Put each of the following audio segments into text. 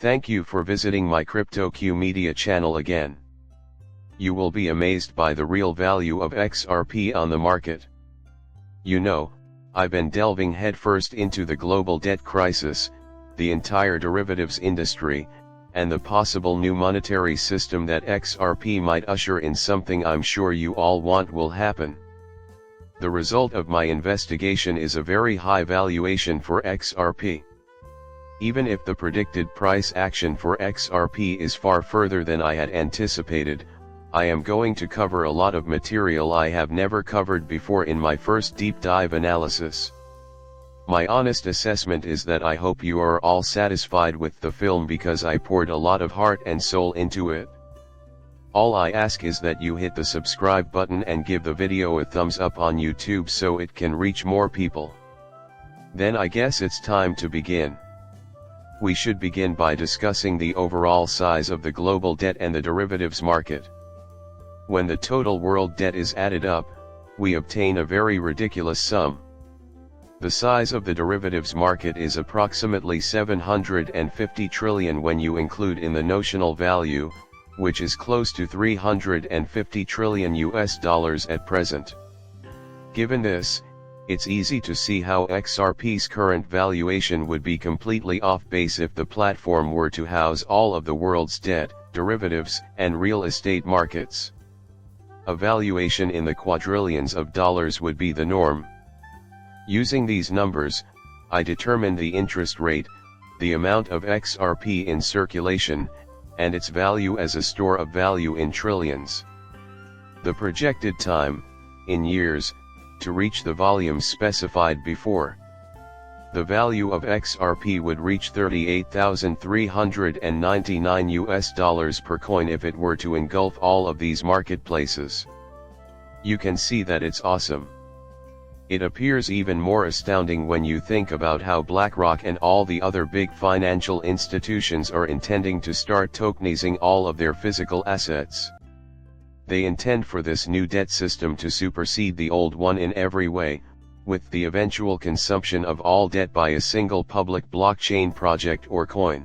Thank you for visiting my CryptoQ Media channel again. You will be amazed by the real value of XRP on the market. You know, I've been delving headfirst into the global debt crisis, the entire derivatives industry, and the possible new monetary system that XRP might usher in. Something I'm sure you all want will happen. The result of my investigation is a very high valuation for XRP. Even if the predicted price action for XRP is far further than I had anticipated, I am going to cover a lot of material I have never covered before in my first deep dive analysis. My honest assessment is that I hope you are all satisfied with the film because I poured a lot of heart and soul into it. All I ask is that you hit the subscribe button and give the video a thumbs up on YouTube so it can reach more people. Then I guess it's time to begin. We should begin by discussing the overall size of the global debt and the derivatives market. When the total world debt is added up, we obtain a very ridiculous sum. The size of the derivatives market is approximately 750 trillion when you include in the notional value, which is close to 350 trillion US dollars at present. Given this, it's easy to see how XRP's current valuation would be completely off base if the platform were to house all of the world's debt, derivatives, and real estate markets. A valuation in the quadrillions of dollars would be the norm. Using these numbers, I determined the interest rate, the amount of XRP in circulation, and its value as a store of value in trillions. The projected time, in years, to reach the volumes specified before. The value of XRP would reach 38,399 US dollars per coin if it were to engulf all of these marketplaces. You can see that it's awesome. It appears even more astounding when you think about how BlackRock and all the other big financial institutions are intending to start tokenizing all of their physical assets. They intend for this new debt system to supersede the old one in every way, with the eventual consumption of all debt by a single public blockchain project or coin.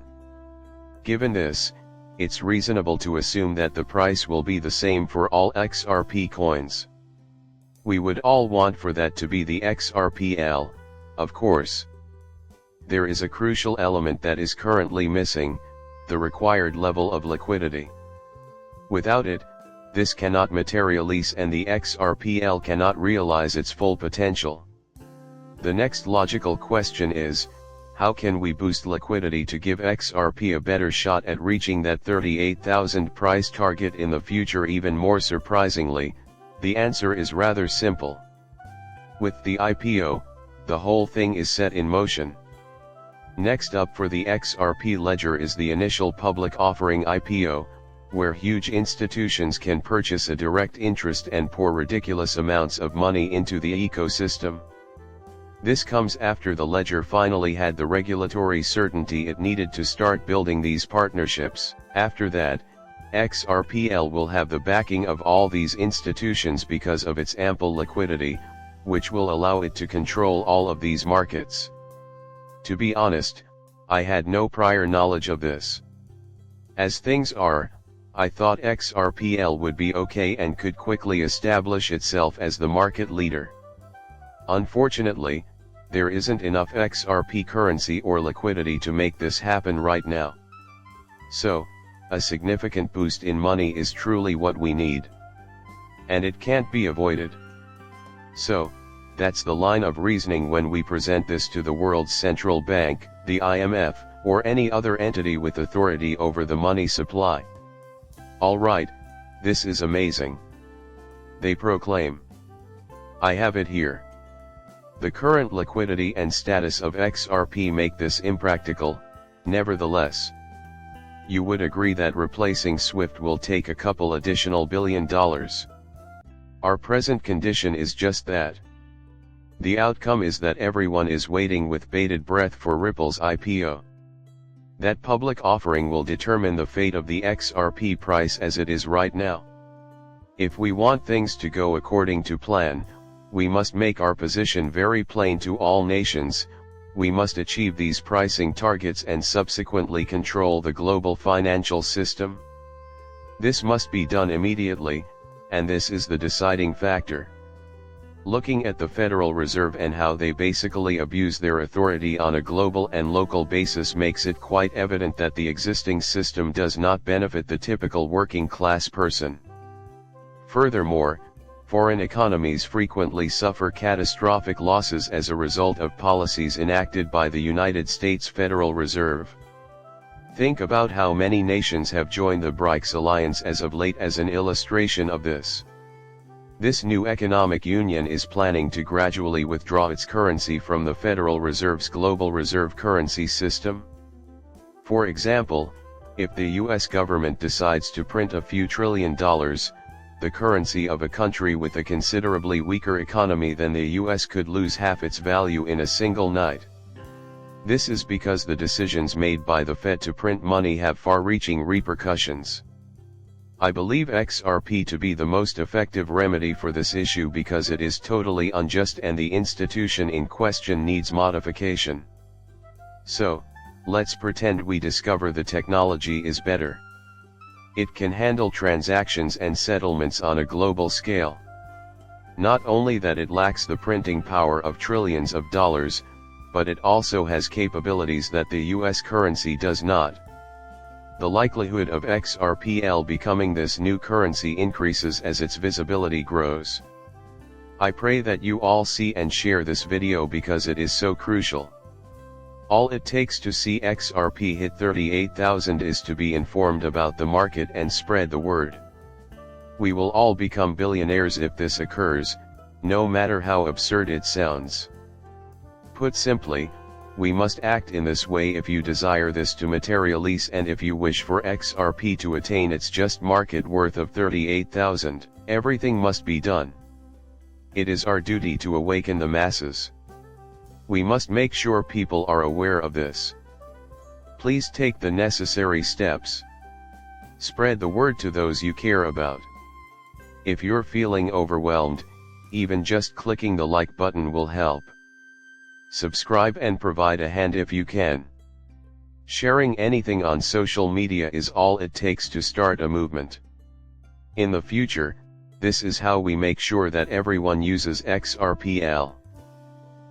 Given this, it's reasonable to assume that the price will be the same for all XRP coins. We would all want for that to be the XRPL, of course. There is a crucial element that is currently missing, the required level of liquidity. Without it, this cannot materialize and the XRPL cannot realize its full potential. The next logical question is, how can we boost liquidity to give XRP a better shot at reaching that 38,000 price target in the future? Even more surprisingly, the answer is rather simple. With the IPO, the whole thing is set in motion. Next up for the XRP ledger is the initial public offering IPO, where huge institutions can purchase a direct interest and pour ridiculous amounts of money into the ecosystem. This comes after the ledger finally had the regulatory certainty it needed to start building these partnerships. After that, XRPL will have the backing of all these institutions because of its ample liquidity, which will allow it to control all of these markets. To be honest, I had no prior knowledge of this. As things are, I thought XRPL would be okay and could quickly establish itself as the market leader. Unfortunately, there isn't enough XRP currency or liquidity to make this happen right now. So, a significant boost in money is truly what we need. And it can't be avoided. So, that's the line of reasoning when we present this to the world's central bank, the IMF, or any other entity with authority over the money supply. Alright, this is amazing. They proclaim. I have it here. The current liquidity and status of XRP make this impractical. Nevertheless, you would agree that replacing SWIFT will take a couple additional $1 billion. Our present condition is just that. The outcome is that everyone is waiting with bated breath for Ripple's IPO. That public offering will determine the fate of the XRP price as it is right now. If we want things to go according to plan, we must make our position very plain to all nations, we must achieve these pricing targets and subsequently control the global financial system. This must be done immediately, and this is the deciding factor. Looking at the Federal Reserve and how they basically abuse their authority on a global and local basis makes it quite evident that the existing system does not benefit the typical working class person. Furthermore, foreign economies frequently suffer catastrophic losses as a result of policies enacted by the United States Federal Reserve. Think about how many nations have joined the BRICS alliance as of late as an illustration of this. This new economic union is planning to gradually withdraw its currency from the Federal Reserve's global reserve currency system. For example, if the US government decides to print a few $trillion, the currency of a country with a considerably weaker economy than the US could lose half its value in a single night. This is because the decisions made by the Fed to print money have far-reaching repercussions. I believe XRP to be the most effective remedy for this issue because it is totally unjust and the institution in question needs modification. So, let's pretend we discover the technology is better. It can handle transactions and settlements on a global scale. Not only that it lacks the printing power of trillions of dollars, but it also has capabilities that the US currency does not. The likelihood of XRPL becoming this new currency increases as its visibility grows. I pray that you all see and share this video because it is so crucial. All it takes to see XRP hit 38,000 is to be informed about the market and spread the word. We will all become billionaires if this occurs, no matter how absurd it sounds. Put simply, we must act in this way if you desire this to materialize and if you wish for XRP to attain its just market worth of 38,000, everything must be done. It is our duty to awaken the masses. We must make sure people are aware of this. Please take the necessary steps. Spread the word to those you care about. If you're feeling overwhelmed, even just clicking the like button will help. Subscribe and provide a hand if you can. Sharing anything on social media is all it takes to start a movement. In the future, this is how we make sure that everyone uses XRPL.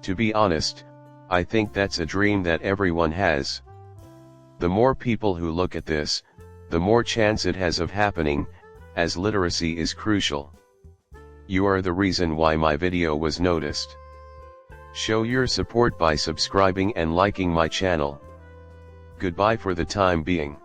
To be honest, I think that's a dream that everyone has. The more people who look at this, the more chance it has of happening, as literacy is crucial. You are the reason why my video was noticed. Show your support by subscribing and liking my channel. Goodbye for the time being.